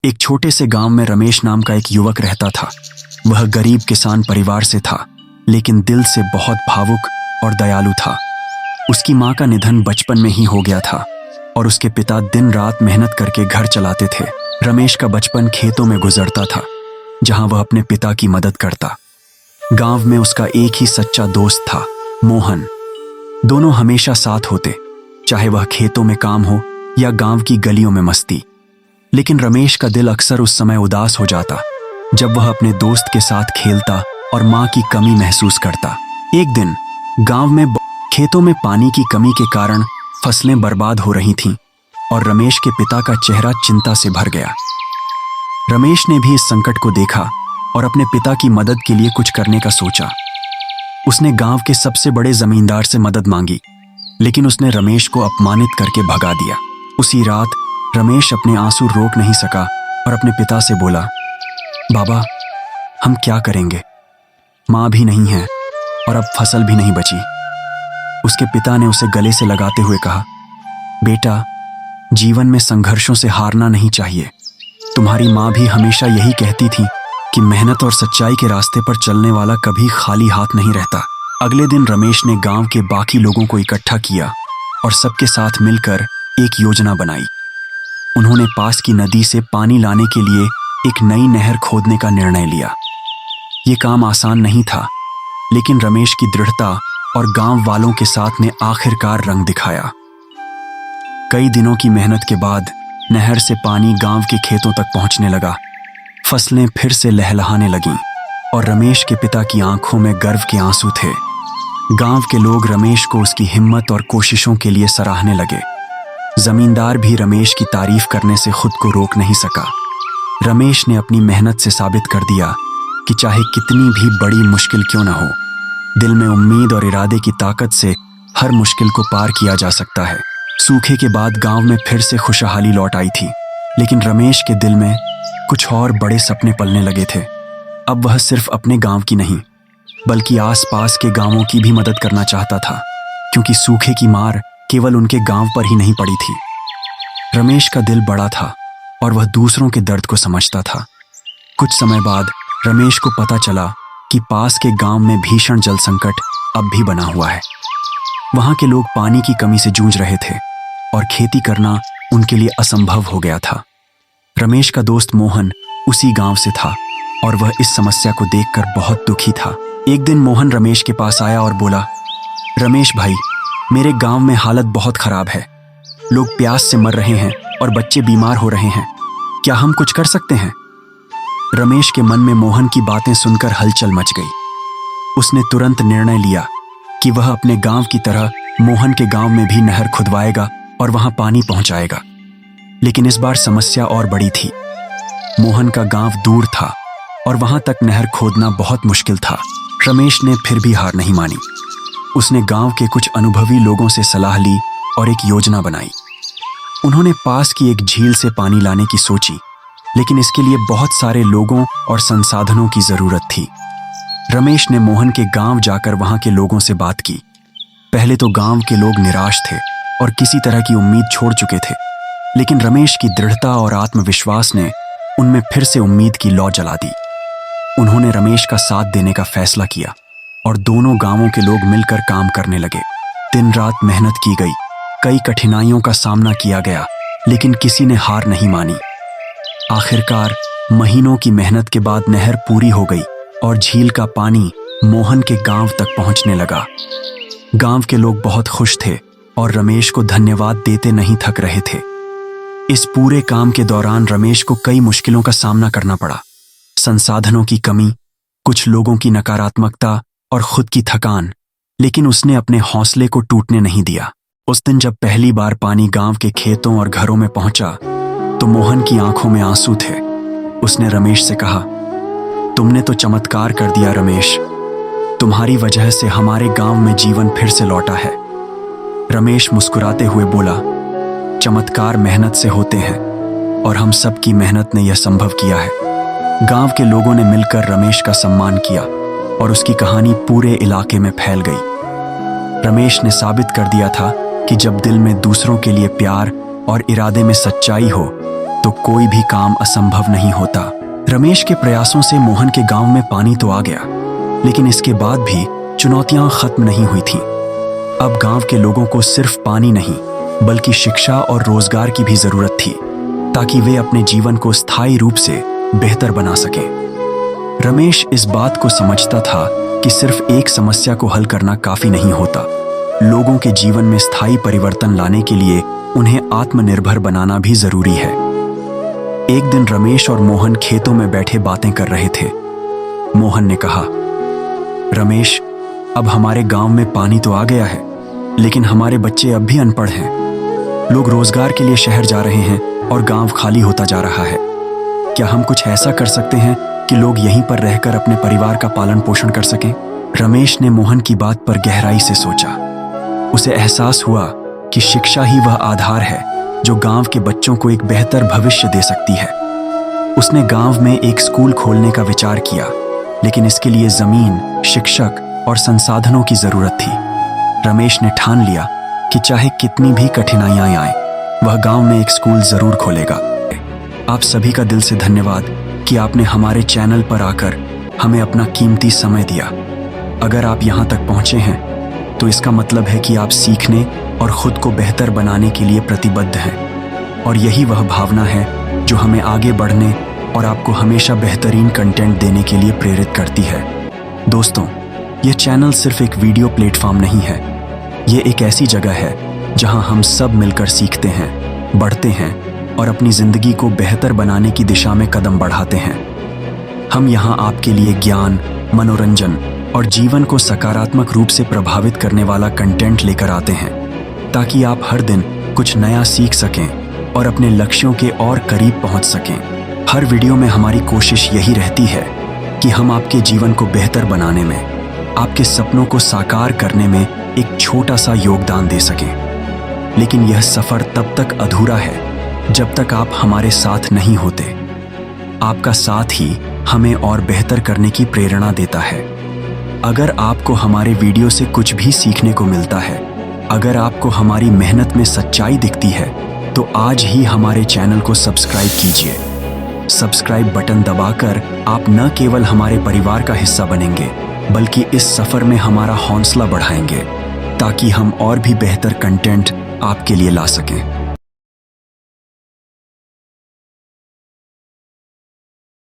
एक छोटे से गांव में रमेश नाम का एक युवक रहता था। वह गरीब किसान परिवार से था, लेकिन दिल से बहुत भावुक और दयालु था। उसकी मां का निधन बचपन में ही हो गया था और उसके पिता दिन रात मेहनत करके घर चलाते थे। रमेश का बचपन खेतों में गुजरता था, जहां वह अपने पिता की मदद करता। गांव में उसका एक ही सच्चा दोस्त था, मोहन। दोनों हमेशा साथ होते, चाहे वह खेतों में काम हो या गांव की गलियों में मस्ती। लेकिन रमेश का दिल अक्सर उस समय उदास हो जाता जब वह अपने दोस्त के साथ खेलता और मां की कमी महसूस करता। एक दिन गांव में खेतों में पानी की कमी के कारण फसलें बर्बाद हो रही थीं और रमेश के पिता का चेहरा चिंता से भर गया। रमेश ने भी इस संकट को देखा और अपने पिता की मदद के लिए कुछ करने का सोचा। उसने गांव के सबसे बड़े जमींदार से मदद मांगी, लेकिन उसने रमेश को अपमानित करके भगा दिया। उसी रात रमेश अपने आंसू रोक नहीं सका और अपने पिता से बोला, बाबा, हम क्या करेंगे? मां भी नहीं है और अब फसल भी नहीं बची। उसके पिता ने उसे गले से लगाते हुए कहा, बेटा, जीवन में संघर्षों से हारना नहीं चाहिए। तुम्हारी मां भी हमेशा यही कहती थी कि मेहनत और सच्चाई के रास्ते पर चलने वाला कभी खाली हाथ नहीं रहता। अगले दिन रमेश ने गांव के बाकी लोगों को इकट्ठा किया और सबके साथ मिलकर एक योजना बनाई। उन्होंने पास की नदी से पानी लाने के लिए एक नई नहर खोदने का निर्णय लिया। ये काम आसान नहीं था, लेकिन रमेश की दृढ़ता और गांव वालों के साथ ने आखिरकार रंग दिखाया। कई दिनों की मेहनत के बाद नहर से पानी गांव के खेतों तक पहुंचने लगा। फसलें फिर से लहलहाने लगीं और रमेश के पिता की आंखों में गर्व के आंसू थे। गांव के लोग रमेश को उसकी हिम्मत और कोशिशों के लिए सराहने लगे। जमींदार भी रमेश की तारीफ करने से खुद को रोक नहीं सका। रमेश ने अपनी मेहनत से साबित कर दिया कि चाहे कितनी भी बड़ी मुश्किल क्यों न हो, दिल में उम्मीद और इरादे की ताकत से हर मुश्किल को पार किया जा सकता है। सूखे के बाद गांव में फिर से खुशहाली लौट आई थी, लेकिन रमेश के दिल में कुछ और बड़े सपने पलने लगे थे। अब वह सिर्फ अपने गांव की नहीं, बल्कि आसपास के गांवों की भी मदद करना चाहता था, क्योंकि सूखे की मार केवल उनके गांव पर ही नहीं पड़ी थी। रमेश का दिल बड़ा था और वह दूसरों के दर्द को समझता था। कुछ समय बाद रमेश को पता चला कि पास के गांव में भीषण जल संकट अब भी बना हुआ है। वहां के लोग पानी की कमी से जूझ रहे थे और खेती करना उनके लिए असंभव हो गया था। रमेश का दोस्त मोहन उसी गांव से था और वह इस समस्या को देखकर बहुत दुखी था। एक दिन मोहन रमेश के पास आया और बोला, रमेश भाई, मेरे गांव में हालत बहुत खराब है। लोग प्यास से मर रहे हैं और बच्चे बीमार हो रहे हैं। क्या हम कुछ कर सकते हैं? रमेश के मन में मोहन की बातें सुनकर हलचल मच गई। उसने तुरंत निर्णय लिया कि वह अपने गांव की तरह मोहन के गांव में भी नहर खुदवाएगा और वहां पानी पहुंचाएगा। लेकिन इस बार समस्या और बड़ी थी। मोहन का गांव दूर था और वहां तक नहर खोदना बहुत मुश्किल था। रमेश ने फिर भी हार नहीं मानी। उसने गांव के कुछ अनुभवी लोगों से सलाह ली और एक योजना बनाई। उन्होंने पास की एक झील से पानी लाने की सोची, लेकिन इसके लिए बहुत सारे लोगों और संसाधनों की जरूरत थी। रमेश ने मोहन के गांव जाकर वहां के लोगों से बात की। पहले तो गांव के लोग निराश थे और किसी तरह की उम्मीद छोड़ चुके थे, लेकिन रमेश की दृढ़ता और आत्मविश्वास ने उनमें फिर से उम्मीद की लौ जला दी। उन्होंने रमेश का साथ देने का फैसला किया और दोनों गांवों के लोग मिलकर काम करने लगे। दिन रात मेहनत की गई, कई कठिनाइयों का सामना किया गया, लेकिन किसी ने हार नहीं मानी। आखिरकार महीनों की मेहनत के बाद नहर पूरी हो गई और झील का पानी मोहन के गांव तक पहुंचने लगा। गांव के लोग बहुत खुश थे और रमेश को धन्यवाद देते नहीं थक रहे थे। इस पूरे काम के दौरान रमेश को कई मुश्किलों का सामना करना पड़ा। संसाधनों की कमी, कुछ लोगों की नकारात्मकता और खुद की थकान, लेकिन उसने अपने हौसले को टूटने नहीं दिया। उस दिन जब पहली बार पानी गांव के खेतों और घरों में पहुंचा तो मोहन की आंखों में आंसू थे। उसने रमेश से कहा, तुमने तो चमत्कार कर दिया रमेश। तुम्हारी वजह से हमारे गांव में जीवन फिर से लौटा है। रमेश मुस्कुराते हुए बोला, चमत्कार मेहनत से होते हैं और हम सब की मेहनत ने यह संभव किया है। गांव के लोगों ने मिलकर रमेश का सम्मान किया और उसकी कहानी पूरे इलाके में फैल गई। रमेश ने साबित कर दिया था कि जब दिल में दूसरों के लिए प्यार और इरादे में सच्चाई हो तो कोई भी काम असंभव नहीं होता। रमेश के प्रयासों से मोहन के गांव में पानी तो आ गया, लेकिन इसके बाद भी चुनौतियां खत्म नहीं हुई थीं। अब गांव के लोगों को सिर्फ पानी नहीं, बल्कि शिक्षा और रोजगार की भी जरूरत थी, ताकि वे अपने जीवन को स्थायी रूप से बेहतर बना सकें। रमेश इस बात को समझता था कि सिर्फ एक समस्या को हल करना काफी नहीं होता। लोगों के जीवन में स्थायी परिवर्तन लाने के लिए उन्हें आत्मनिर्भर बनाना भी जरूरी है। एक दिन रमेश और मोहन खेतों में बैठे बातें कर रहे थे। मोहन ने कहा, रमेश, अब हमारे गांव में पानी तो आ गया है, लेकिन हमारे बच्चे अब भी अनपढ़ हैं। लोग रोजगार के लिए शहर जा रहे हैं और गांव खाली होता जा रहा है। क्या हम कुछ ऐसा कर सकते हैं कि लोग यहीं पर रहकर अपने परिवार का पालन पोषण कर सकें? रमेश ने मोहन की बात पर गहराई से सोचा। उसे एहसास हुआ कि शिक्षा ही वह आधार है जो गांव के बच्चों को एक बेहतर भविष्य दे सकती है। उसने गांव में एक स्कूल खोलने का विचार किया, लेकिन इसके लिए जमीन, शिक्षक और संसाधनों की जरूरत थी। रमेश ने ठान लिया कि चाहे कितनी भी कठिनाइयां आएं, वह गांव में एक स्कूल जरूर खोलेगा। आप सभी का दिल से धन्यवाद कि आपने हमारे चैनल पर आकर हमें अपना कीमती समय दिया। अगर आप यहां तक पहुंचे हैं तो इसका मतलब है कि आप सीखने और खुद को बेहतर बनाने के लिए प्रतिबद्ध हैं, और यही वह भावना है जो हमें आगे बढ़ने और आपको हमेशा बेहतरीन कंटेंट देने के लिए प्रेरित करती है। दोस्तों, यह चैनल सिर्फ एक वीडियो प्लेटफॉर्म नहीं है, ये एक ऐसी जगह है जहां हम सब मिलकर सीखते हैं, बढ़ते हैं और अपनी जिंदगी को बेहतर बनाने की दिशा में कदम बढ़ाते हैं। हम यहां आपके लिए ज्ञान, मनोरंजन और जीवन को सकारात्मक रूप से प्रभावित करने वाला कंटेंट लेकर आते हैं, ताकि आप हर दिन कुछ नया सीख सकें और अपने लक्ष्यों के और करीब पहुंच सकें। हर वीडियो में हमारी कोशिश यही रहती है कि हम आपके जीवन को बेहतर बनाने में, आपके सपनों को साकार करने में एक छोटा सा योगदान दे सकें। लेकिन यह सफर तब तक अधूरा है जब तक आप हमारे साथ नहीं होते। आपका साथ ही हमें और बेहतर करने की प्रेरणा देता है। अगर आपको हमारे वीडियो से कुछ भी सीखने को मिलता है, अगर आपको हमारी मेहनत में सच्चाई दिखती है, तो आज ही हमारे चैनल को सब्सक्राइब कीजिए। सब्सक्राइब बटन दबाकर आप न केवल हमारे परिवार का हिस्सा बनेंगे, बल्कि इस सफर में हमारा हौसला बढ़ाएंगे, ताकि हम और भी बेहतर कंटेंट आपके लिए ला सकें।